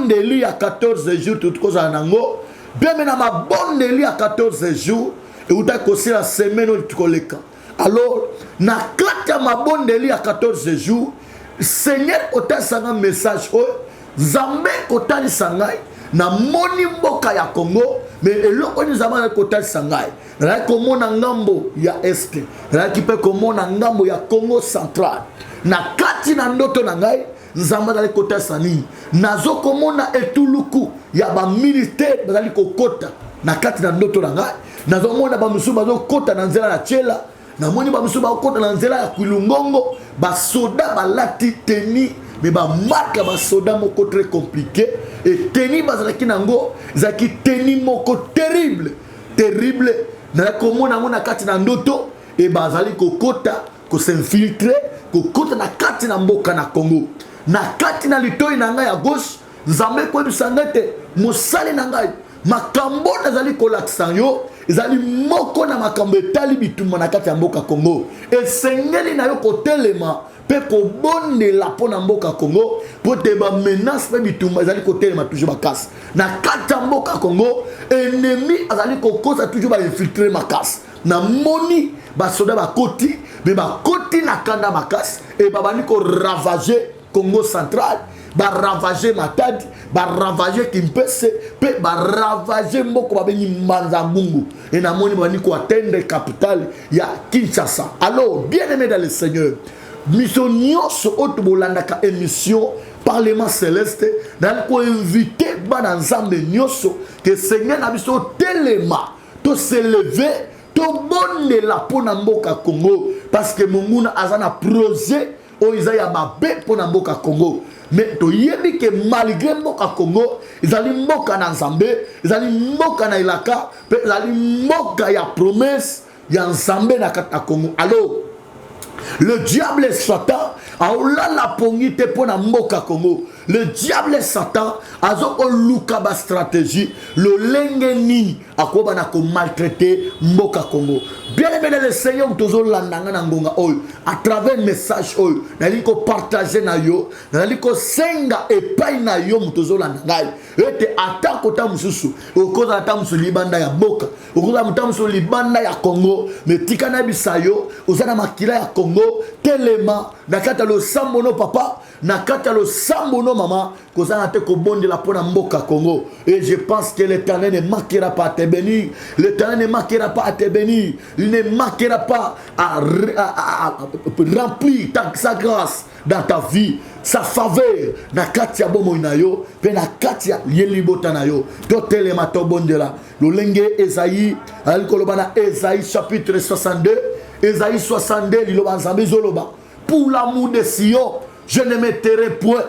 bondeli à 14 jours tout cause nango bien mais na ma bondeli à 14 jours et ou ta kosi la semaine au koleka alors na kata ma bondeli à 14 jours Seigneur ota sanga message o Zambe kotali sangai na moni mboka ya Congo mais eloko ni zamana kotali sangai na komona ngambo ya este na kipe komona ngambo ya Congo central na kati na ndoto na ngai nzamba dali kotali sani nazo komona etuluku ya ba militaire bazali kokota na kati na ndoto na ngai nazo mona ba musuba zo kota na nzela ya chela na moni ba musuba kota na nzela ya kulungongo ba soda balati teni mais ba marque ba soda moko très compliqué et teni bazalaki nango zaki teni moko terrible na komona ngona kati na ndoto et bazali kokota ko s'infiltrer kokota na kati na mboka na Congo na kati na litoi na ngai ya gauche nzambe ko bisangete mosali na ngai makambo nazali kolakisa yo ezali moko na makambo etali bitumba na kati ya mboka Congo esengeli na yo kotelema pe kobondela mpona mboka Congo po te ba menace pe bitumba ezali kotelema toujours bakasi na kati ya mboka Congo ennemi azali kokosa toujours ba infiltrer makasi na moni basoda bakoti me bakoti na kanda makasi e babani ko ravager Congo central ba ravager Matadi ba ravager Kimpese pe ba ravager mboko babengi Manzangungu et na moni bani ko atteindre capitale ya Kinshasa. Alors bien aimé dans le Seigneur, mission nyonso otobolandaka émission Parlement céleste dans ko inviter bana nzambe nyonso que Seigneur na biso telema to s'élever to bonne la pona mboka Congo parce que monguna azana projet o izaya mabe pona mboka Congo mais to yebi que malgré mboka Congo izali mboka na nzambe izali mboka na ilaka pe izali mboka ya promesse ya nzambe na kata Congo. Alors le diable est Satan aola la pongite pona mboka Congo. Le diable est Satan azo oluka ba stratégie le lengeni akoba na ko maltraiter mboka Congo. Bien aimé le Seigneur tozo landanga na ngonga oyo à travers message oyo nali ko partager na yo nali ko senga epai na yo tozo landanga ete atako ta mususu okoza ta musu libanda ya mboka okoza musu libanda ya Congo metika na bisayo ozana makila ya Congo telema na kata lo sambono papa na kata lo sambono maman kozana te ko bonde la pona mboka Congo et je pense que l'Éternel ne manquera pas à te bénir. L'Éternel ne manquera pas à te bénir. Il ne manquera pas à remplir sa grâce dans ta vie, sa faveur na katia bomo inayo pe na katia yelibota nayo to telema to bondela lo lenge Esaïe alkolobana Esaïe chapitre 62 Esaïe 62 liloba nzambe zoloba pour l'amour de Sion je ne me tairai point,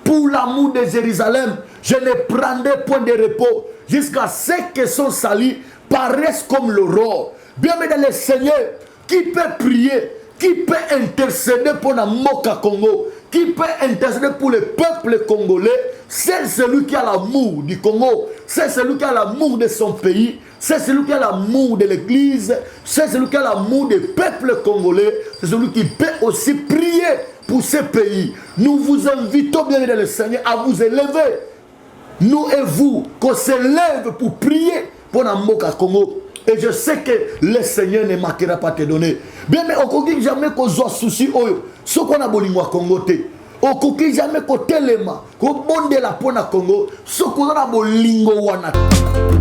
pour l'amour de Jérusalem je ne prendrai point de repos jusqu'à ce que son salut paraisse comme l'aurore. Bien mais dans le Seigneur qui peut prier, qui peut intercéder pour la Moka Congo, qui peut intercéder pour le peuple congolais, c'est celui qui a l'amour du Congo, c'est celui qui a l'amour de son pays, c'est celui qui a l'amour de l'église, c'est celui qui a l'amour du peuple congolais, c'est celui qui peut aussi prier pour ce pays. Nous vous invitons bien dans le Seigneur à vous élever, nous et vous, qu'on s'élève pour prier pour la Moka Congo. Et je sais que le Seigneur ne manquera pas te donner. Bien, mais on ne peut jamais qu'on soit souci. Ce qu'on a besoin de Congo. On ne peut jamais qu'on telema. Qu'on bonde la pona Congo. Ce qu'on a besoin de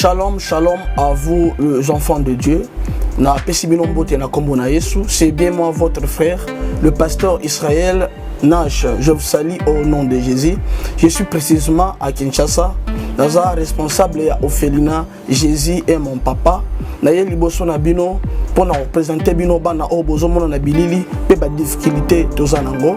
Shalom, shalom à vous les enfants de Dieu. C'est bien moi votre frère, le pasteur Israël Nash. Je vous salue au nom de Jésus. Je suis précisément à Kinshasa. Naza responsable ya Ophelina, Jésus est mon papa. Naye liboso na bino pour nous représenter bino bana o bozomona na bilili pe ba difficulté tozanango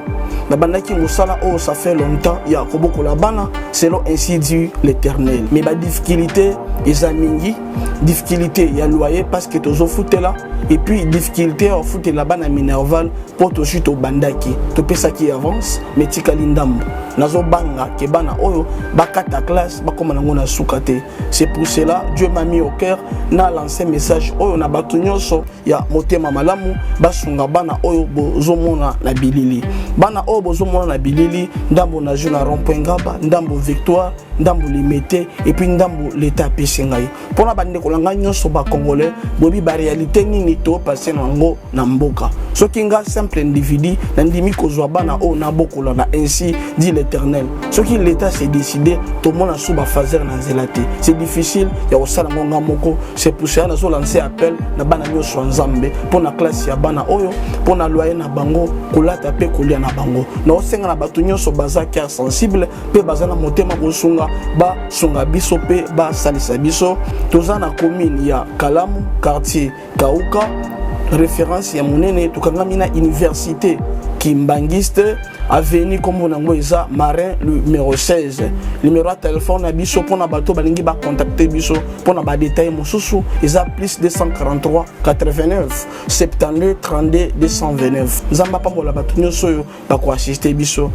na bandaki mosala o ça fait longtemps ya koboko la bana selon ainsi dit l'Éternel mais ba difficulté ezamingi difficulté ya loyer parce que tozo foutela et puis difficulté au foutela bana minerval pour to chute au bandaki to pesa qui avance mais tikali ndambo nazo banga ke bana oyo bakata classe bakoma nango na sukate. C'est pour cela Dieu m'a mis au cœur na lancé message oyo na batu nyonso ya motema malamu basunga bana oyo bozomona na bilili bana oyo bozomona na bilili ndambo na jeu na rond-point Ngaba ndambo Victoire ndambo Limete et puis ndambo l'état pesengai pona bande kolanga nyonso ba congolais bobi ba réalité nini to passer nango na mboka soki nga simple individu na ndimi kozwa bana oyo na bokola na ainsi dit l'Éternel soki l'état s'est décidé to mona suba fazer na zelate c'est difficile ya osala ngonga moko. C'est pour ça na zo lancer appel na bana nyonso nzambe pona classe ya bana oyo pona loyer na bango kolata pe kolia na bango na osenga na batu nyonso baza cœur sensible pe baza na motema kosunga ba sunga biso pe ba salisa biso toza na commune ya Kalamu quartier Kauka référence ya monene tukangami na université Kimbangiste avenue comme on a Marin numéro 16 numéro de téléphone na biso pona bato balingi ba contacter biso pona ba détail mosusu eza plus 243 89 72 32 229 nzamba pambola bato nyonso yo ba ko assister biso.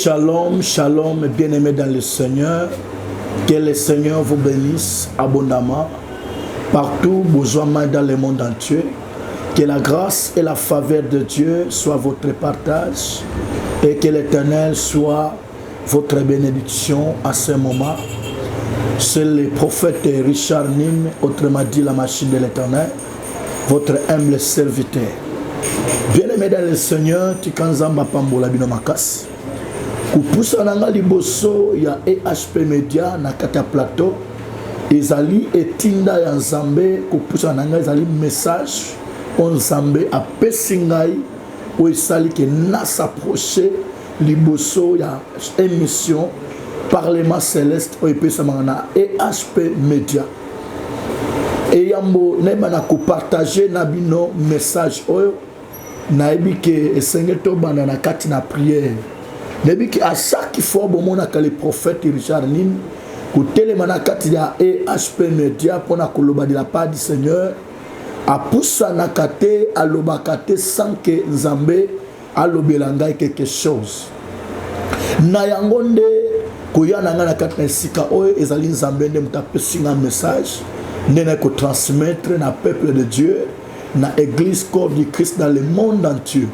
Shalom, shalom, bien-aimés dans le Seigneur. Que le Seigneur vous bénisse abondamment partout, besoin dans le monde entier. Que la grâce et la faveur de Dieu soient votre partage et que l'Éternel soit votre bénédiction à ce moment. C'est le prophète Richard Nim, autrement dit la machine de l'Éternel, votre humble serviteur. Bien-aimés dans le Seigneur, Tikanzamba Pambola Binomakas. Kupusa nanga liboso ya EHP Media na kata plateau ezali etinda ya Nzambe kupusa nanga ezali message on Nzambe apesi ngai o esali ke na s'approcher liboso ya émission Parlement Céleste o epesa na EHP Media et yambo neba na ko partager na bino message oyo na ebike esengeto bana na kati na prière. Depuis à chaque fois que le prophète Richard Nim kutele manakati ya EHP Media pona koloba de la part du Seigneur a poussa nakate a lobakate sans que Nzambe a lobelanga quelque chose na yangonde koyana ngana kati na sika oyo ezali Nzambe nde mutapesinga message ndena ko transmettre na peuple de Dieu na église corps du Christ dans le monde entier.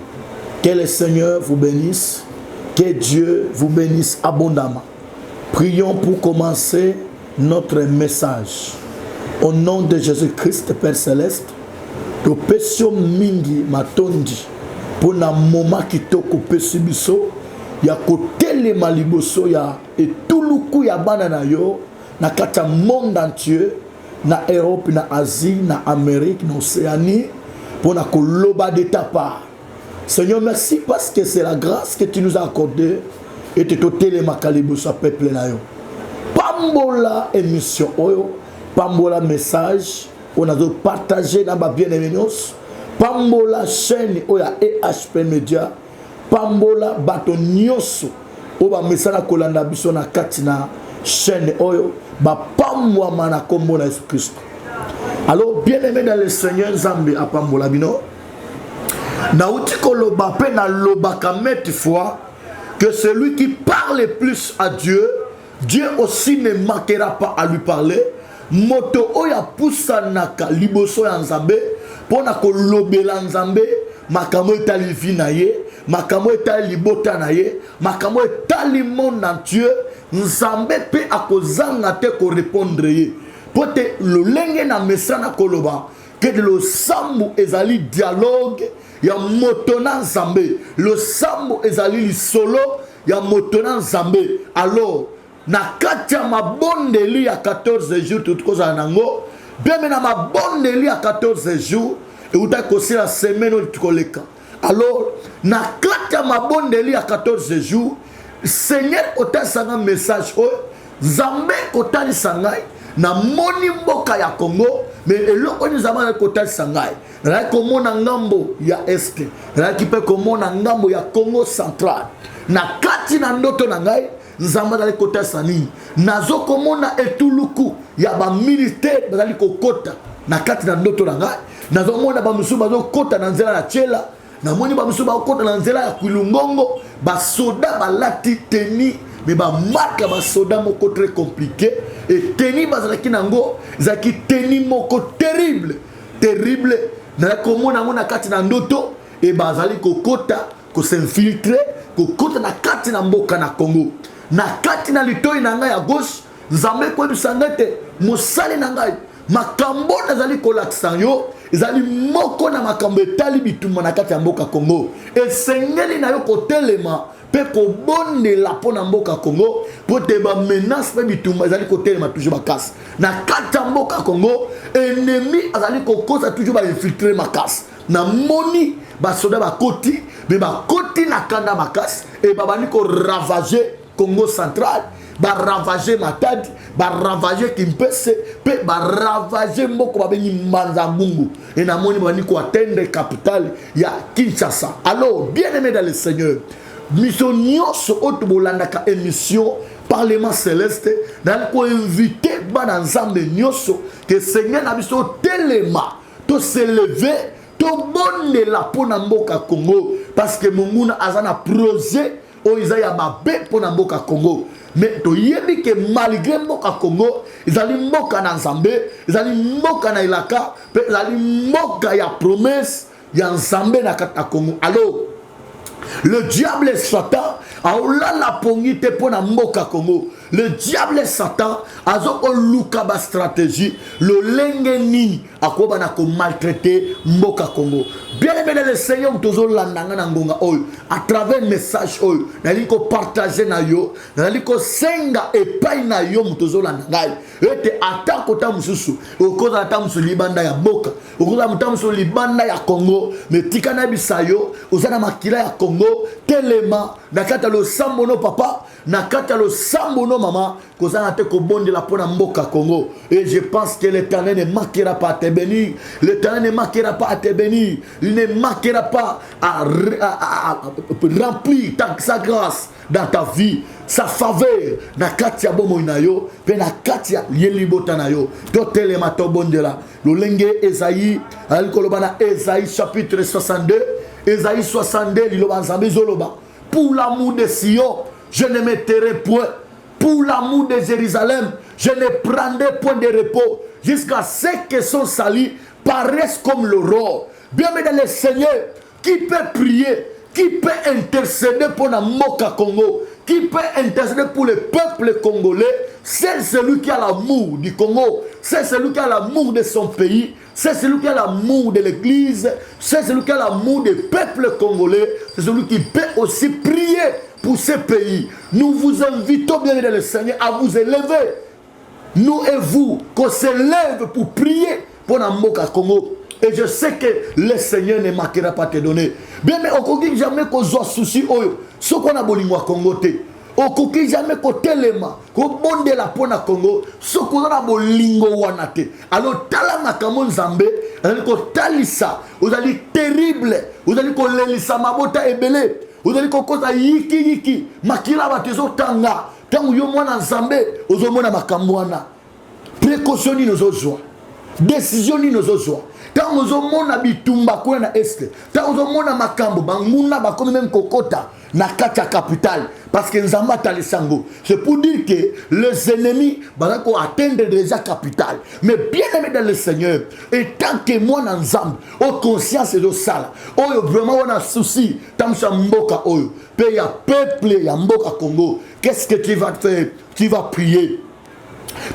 Que le Seigneur vous bénisse. Que Dieu vous bénisse abondamment. Prions pour commencer notre message. Au nom de Jésus-Christ, Père Céleste, to pesio mingi matondi pour na moma kitoko pesi biso ya kotele maliboso ya etuluku ya bana na yo na kata monde entier na Europe, na Asie, na Amérique, na Océanie pour na koloba de ta part. Seigneur, merci parce que c'est la grâce que tu nous as accordée et tu t'es télé makalibu sa peuple na yo. Pambola émission oyo, pambola message, on a partagé dans ma bien-aimé pambola chaîne oya EHP Media, pambola bato nyoso, oba mesana kolanda biso na katina chaîne oyo, ba pamwa mana kombo na Jésus-Christ. Alors bien-aimé dans le Seigneur Nzambe a pambola bino. Naouti koloba pe na loba kameti fois que celui qui parle plus à Dieu, Dieu aussi ne manquera pas à lui parler. Moto oya poussa naka liboso ya Nzambe pona kolobela Nzambe makamo etali vina ye, makamo etali libota na ye, makamo etali monde entier. Nzambe pe akozanga te ko répondre ye. Pote lo lenge na mesana koloba que le sambu ezali dialogue ya motona Nzambe, le sambu ezali li solo ya motona Nzambe. Alors na kati ya mabondeli ya 14 jours tokozala nango beme na mabondeli ya 14 jours euta kosila semaine oyo tukoleka. Alors na kati ya mabondeli ya 14 jours Seigneur otalisa nga message oyo Nzambe kotalisa ngai na moni mboka ya Congo mais eloko ni Nzambe kotalisa ngai nazalaki komona ngambo ya este nazalaki mpe komona ngambo ya Congo central na kati na ndoto na ngai Nzambe azali kotalisa nini nazokomona etuluku ya bamilitaire bazali kokota na kati na ndoto na ngai nazomona bamususu bazokota na nzela ya Tshela namoni bamususu bakota na nzela ya Kwilungongo basoda balati teni mais bamarka basoda moko très compliqué et teni bazalaki nango ezalaki teni moko terrible nakomona yango na kati na ndoto e bazali kokota kosinfiltre kokota na kati na mboka na Congo na kati na litoi na ngai ya gauche Nzambe koyebisa ngai te mosali na ngai makambo nazali kolakisa yo ezali moko na makambo etali bitumba na kati ya mboka Congo esengeli na yo kotelema mpe kobondela mpo na mboka Congo mpo te bamenace mpe bitumba ezali kotelema toujours makasi na kati ya mboka Congo ennemi azali kokosa toujours bainfiltre makasi na moni basoda bakoti me bakoti na kanda makasi e babandi koravage Congo central baravage Matadi baravage Kimpese pe baravage mboko babengi Manzambungu et namoni babandi koatteindre capitale ya Kinshasa. Alors bien aimé dans le Seigneur mission nyonso oyo tobolandaka émission Parlement Céleste nali koinvite bana Nzambe nyonso ke Seigneur na biso telema to s'élever to bondela mpo na mboka Congo parce que monguna aza na projet oyo eza ya mabe mpo na mboka Congo mais toyebi ke malgré mboka Congo ezali mboka na Nzambe ezali mboka na elaka mpe ezali mboka ya promesse ya Nzambe na kati na Congo. Alors le diable est Satan aolala pongi te mpo na mboka Congo. Le diable est Satan azoko luka ba stratégie lolenge nini akoba na ko maltraiter mboka Congo. Bien aimé le Seigneur tozo landanga na ngonga oyo à travers message oyo nali ko partager na yo nali ko senga epai na yo tozo landanga ete atako ta mususu okoza ta musu libanda ya mboka okoza muta musu libanda ya Congo metika na bisayo ozana makila ya Congo telema na kata lo sambono papa na kata lo sambono maman kozana te ko bonde la pona mboka Congo et je pense que l'Éternel ne manquera pas à te bénir. L'Éternel ne manquera pas à te bénir. Il ne manquera pas à remplir sa grâce dans ta vie, sa faveur na katia bomo inayo pe na katia yelibota na yo to telema to bondela lolenge Esaïe alikoloba na Esaïe chapitre 62 Esaïe 62 liloba Nzambe zoloba pour l'amour de Sion je ne me tairai point, pour l'amour de Jérusalem je ne prendrai point de repos jusqu'à ce que son salut paraisse comme l'aurore. Bien mais dans le Seigneur qui peut prier, qui peut intercéder pour la Moka Congo, qui peut intercéder pour le peuple congolais, c'est celui qui a l'amour du Congo, c'est celui qui a l'amour de son pays, c'est celui qui a l'amour de l'église, c'est celui qui a l'amour du peuple congolais, c'est celui qui peut aussi prier pour ce pays. Nous vous invitons bien dans le Seigneur à vous élever, nous et vous, qu'on s'élève pour prier pour la Moka Congo. Et je sais que le Seigneur ne manquera pas te donner. Bien, mais on ne peut jamais qu'on soit souci. Ce qu'on a besoin de Congo. On ne peut jamais qu'on telema. Qu'on bonde la pona Congo. Ce qu'on a besoin de alors, tala makamon Nzambe. Qu'on talisa. Vous allez terrible. Vous allez qu'on lelisa mabota ebele. Vous allez qu'on cause yiki. Makila batezo tanga. Tangu yo mwana Nzambe. Ozo mwana makamwana. Précaution ni nos joie. Décision ni nos joie. Tant nous avons bitumba kwa na est, tant nous avons makambo banguna bakomi même kokota na kati capitale parce que Nzamba tali sango. C'est pour dire que les ennemis vont atteindre déjà capitale. Mais bien aimé dans le Seigneur, et tant que moi dans Nzamba, au conscience de ça, oh vraiment on a souci, tant que mboka oyo, pe ya peuple ya mboka Congo, qu'est-ce que tu vas faire? Tu vas prier.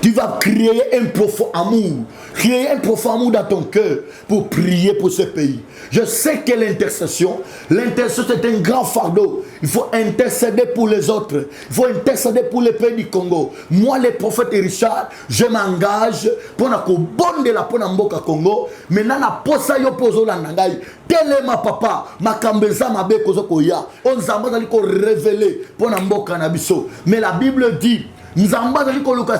Tu vas créer un profond amour. Créer un profond amour dans ton cœur pour prier pour ce pays. Je sais que l'intercession est un grand fardeau. Il faut intercéder pour les autres. Il faut intercéder pour le pays du Congo. Moi, le prophète Richard, je m'engage pour la bonne de la mboka Congo. Maintenant, na posa yo pozo la nangai. Telema papa, makambeza mabe kozo koya. On zamba dali ko révéler pour la mboka na biso. Mais la Bible dit nous avons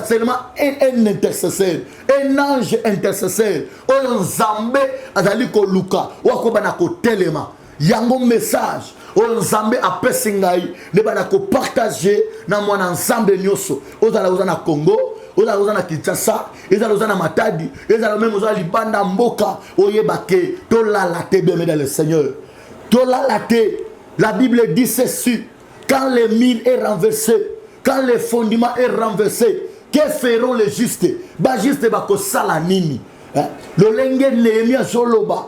seulement un intercesseur, un ange intercesseur. On Zambé azali ko luka, wako bana ko telema. Yango message. On Zambé a pesingai, ne bana ko partager na mwana ensemble nyoso. Ozala na Congo, ozala na Kinshasa, ozala na Matadi, ozala même ozala libanda mboka, oyebake to la late bien dans le Seigneur. To la late. La Bible dit ceci, quand le mur est renversé, quand le fondement est renversé, que feront les justes? Ba juste ba ko sala nini. Le lenge Néhémie Zoloba.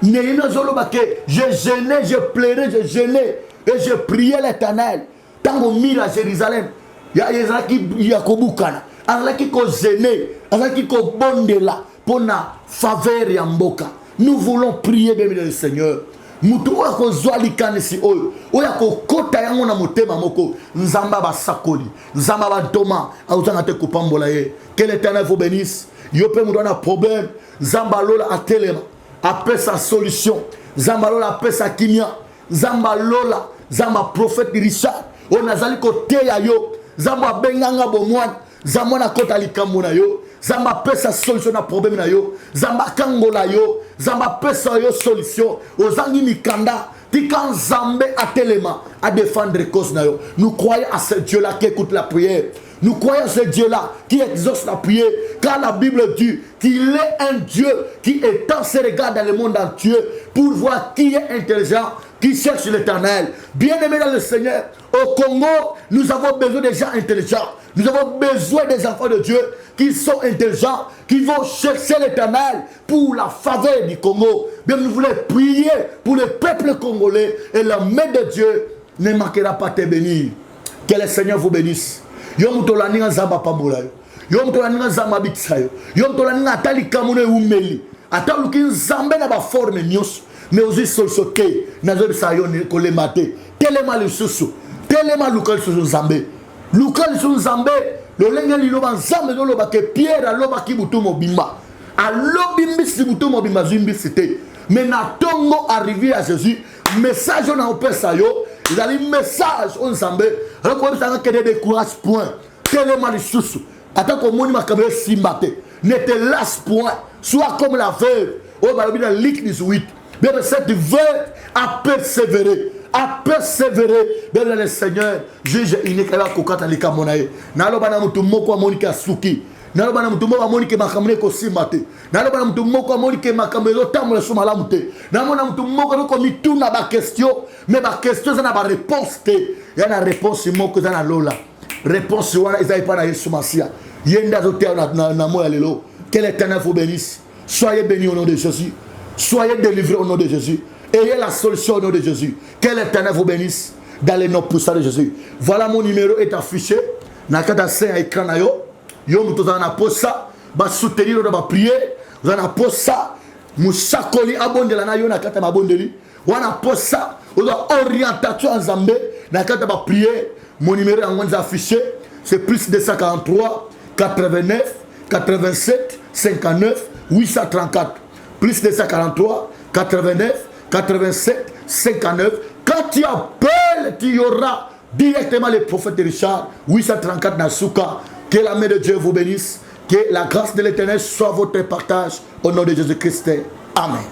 Néhémie Zoloba que je gênais, je pleurais, je gênais et je priais l'Éternel. Tant au mur à Jérusalem, il y a Ezaki Yakobukana. Azaki ko gêner, azaki ko bondela pour na faveur ya mboka. Nous voulons prier bien le Seigneur. Mutu wako zwali kanisi oyo oya ko kota yango na motema moko nzamba ba sakoli nzamba ba doma autanga te kupambola ye que l'Éternel vous bénisse yo pe mutu na problème nzamba lola atelema apesa sa solution nzamba lola apesa kimia nzamba lola nzamba prophète Richard on azali ko teya yo nzamba benganga bomwana nzamba na kota likambo na yo Zamba pesa solution na problème na yo. Zamba kangola yo. Zamba pesa yo solution. Ozangi mikanda. Tikan Zambé à téléma à défendre cause na yo. Nous croyons à ce Dieu-là qui écoute la prière. Nous croyons à ce Dieu-là qui exauce la prière. Car la Bible dit qu'il est un Dieu qui étend ses regards dans le monde entier pour voir qui est intelligent, qui cherche l'Éternel. Bien-aimés dans le Seigneur, au Congo, nous avons besoin des gens intelligents. Nous avons besoin des enfants de Dieu qui sont intelligents, qui vont chercher l'Éternel pour la faveur du Congo. Bien, nous voulons prier pour le peuple congolais et la main de Dieu ne manquera pas de te bénir. Que le Seigneur vous bénisse. Yom tolani nzamba pambola yo. Yom tolani nzamba bitsayo. Yom tolani atali kamune umeli. Ataluki nzambe na ba forme nyos. Mais aussi solsoke nazo sayo ne kolemate. Telema lisusu. Telema lukal susu nzambe. Lukal susu nzambe. Le lenge liloba nzambe no loba ke Pierre aloba ki butu mobimba. Alobi mbisi butu mobimba zimbi cité. Mais na tongo arrivé à Jésus, message on a opesa yo. Ils ont un message on nzambe. Alors comme ça que des courage point. Telema lisusu. Attends qu'on moni makambe simbate. Ne te lasse point. Sois comme la veuve. Oh balobi dans Luc 18. Bien cette veuve a persévéré. A persévéré. Bien le Seigneur juge inékala kokata likamonae. Naloba na mutu moko monika suki. Naloba na mutu moko monike makamne ko simbate. Naloba na mutu moko monike makambe zo tamole so malamu te. Namona mutu moko ko mituna ba question, mais ba question ça na ba réponse te. Ya na réponse moko za na lola. Réponse wana ezai pa na Yesu Masia. Yenda zo te na moya lelo. Que l'Éternel vous bénisse. Soyez bénis au nom de Jésus. Soyez délivrés au nom de Jésus. Ayez la solution au nom de Jésus. Que l'Éternel vous bénisse dans les noms puissants de Jésus. Voilà mon numéro est affiché. Nakata saint écran na yo. Yo muto za na posa ba soutenir na ba prier. Za na posa musakoli abondela na yo nakata mabondeli. Wana posa oza orientation en Zambé nakata ba prier. Mon numéro est affiché. C'est plus 243 89 87 59 834. Plus 243 89 87 59. Quand tu appelles, tu y auras directement le prophète Richard 834 Nasuka. Que la main de Dieu vous bénisse. Que la grâce de l'Éternel soit votre partage au nom de Jésus-Christ. Amen.